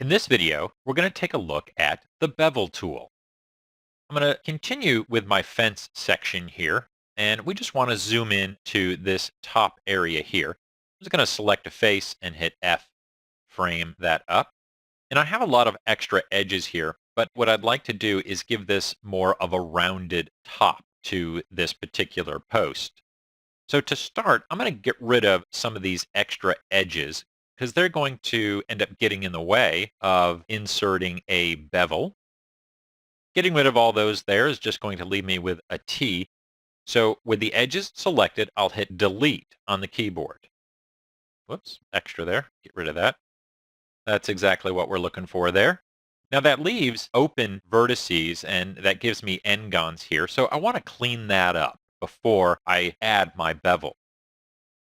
In this video, we're going to take a look at the Bevel tool. I'm going to continue with my fence section here, and we just want to zoom in to this top area here. I'm just going to select a face and hit F, frame that up. And I have a lot of extra edges here, but what I'd like to do is give this more of a rounded top to this particular post. So to start, I'm going to get rid of some of these extra edges because they're going to end up getting in the way of inserting a bevel. Getting rid of all those there is just going to leave me with a T. So with the edges selected, I'll hit Delete on the keyboard. Whoops, extra there. Get rid of that. That's exactly what we're looking for there. Now that leaves open vertices, and that gives me n-gons here. So I want to clean that up before I add my bevel.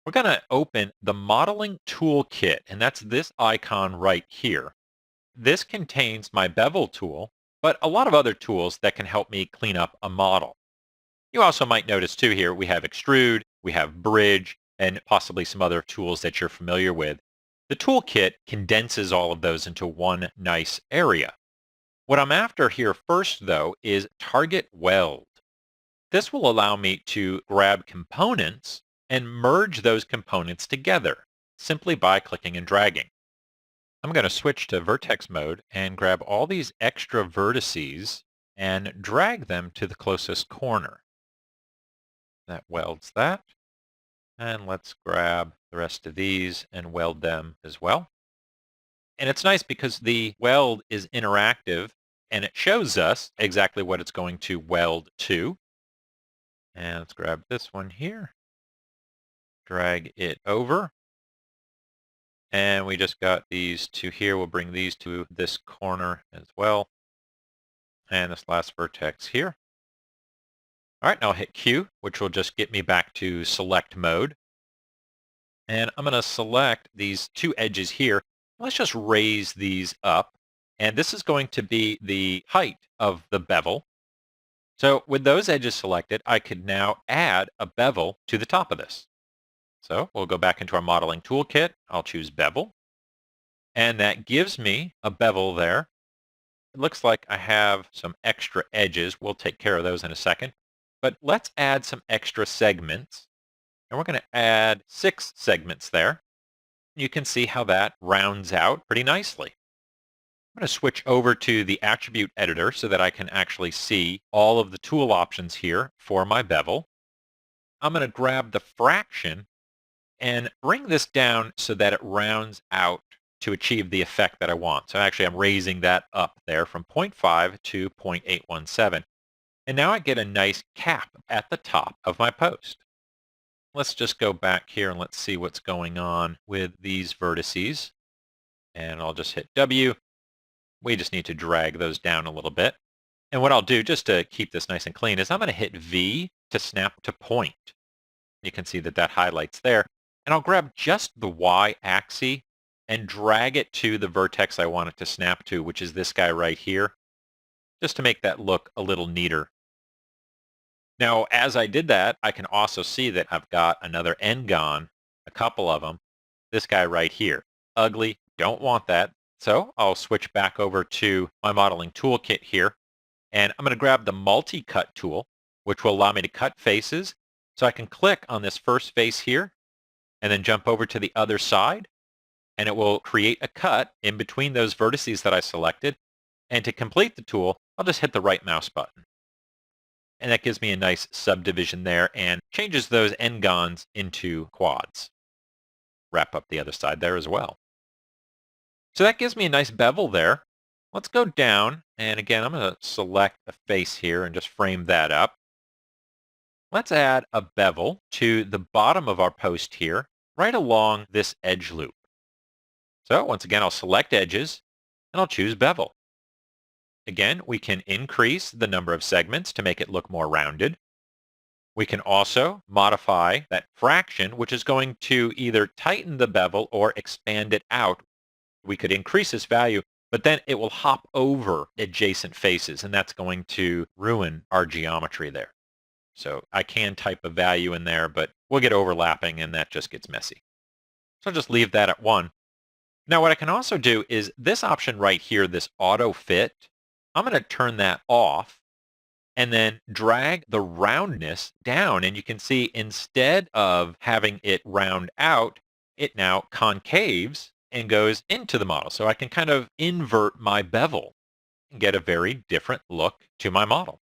We're going to open the Modeling Toolkit, and that's this icon right here. This contains my Bevel tool, but a lot of other tools that can help me clean up a model. You also might notice too here we have Extrude, we have Bridge, and possibly some other tools that you're familiar with. The toolkit condenses all of those into one nice area. What I'm after here first, though, is Target Weld. This will allow me to grab components and merge those components together simply by clicking and dragging. I'm going to switch to vertex mode and grab all these extra vertices and drag them to the closest corner. That welds that. And let's grab the rest of these and weld them as well. And it's nice because the weld is interactive and it shows us exactly what it's going to weld to. And let's grab this one here. Drag it over. And we just got these two here. We'll bring these to this corner as well. And this last vertex here. All right, now I'll hit Q, which will just get me back to select mode. And I'm going to select these two edges here. Let's just raise these up. And this is going to be the height of the bevel. So with those edges selected, I could now add a bevel to the top of this. So we'll go back into our modeling toolkit. I'll choose bevel. And that gives me a bevel there. It looks like I have some extra edges. We'll take care of those in a second. But let's add some extra segments. And we're going to add 6 segments there. You can see how that rounds out pretty nicely. I'm going to switch over to the attribute editor so that I can actually see all of the tool options here for my bevel. I'm going to grab the fraction and bring this down so that it rounds out to achieve the effect that I want. So actually I'm raising that up there from 0.5 to 0.817. And now I get a nice cap at the top of my post. Let's just go back here and let's see what's going on with these vertices. And I'll just hit W. We just need to drag those down a little bit. And what I'll do, just to keep this nice and clean, is I'm going to hit V to snap to point. You can see that that highlights there. And I'll grab just the Y-axis and drag it to the vertex I want it to snap to, which is this guy right here, just to make that look a little neater. Now, as I did that, I can also see that I've got another n-gon, a couple of them. This guy right here. Ugly, don't want that. So I'll switch back over to my modeling toolkit here. And I'm going to grab the multi-cut tool, which will allow me to cut faces. So I can click on this first face here and then jump over to the other side. And it will create a cut in between those vertices that I selected. And to complete the tool, I'll just hit the right mouse button. And that gives me a nice subdivision there and changes those n-gons into quads. Wrap up the other side there as well. So that gives me a nice bevel there. Let's go down, and again, I'm going to select a face here and just frame that up. Let's add a bevel to the bottom of our post here, right along this edge loop. So once again, I'll select edges, and I'll choose bevel. Again, we can increase the number of segments to make it look more rounded. We can also modify that fraction, which is going to either tighten the bevel or expand it out. We could increase this value, but then it will hop over adjacent faces, and that's going to ruin our geometry there. So I can type a value in there, but we'll get overlapping, and that just gets messy. So I'll just leave that at 1. Now what I can also do is this option right here, this auto fit, I'm going to turn that off and then drag the roundness down. And you can see instead of having it round out, it now concaves and goes into the model. So I can kind of invert my bevel and get a very different look to my model.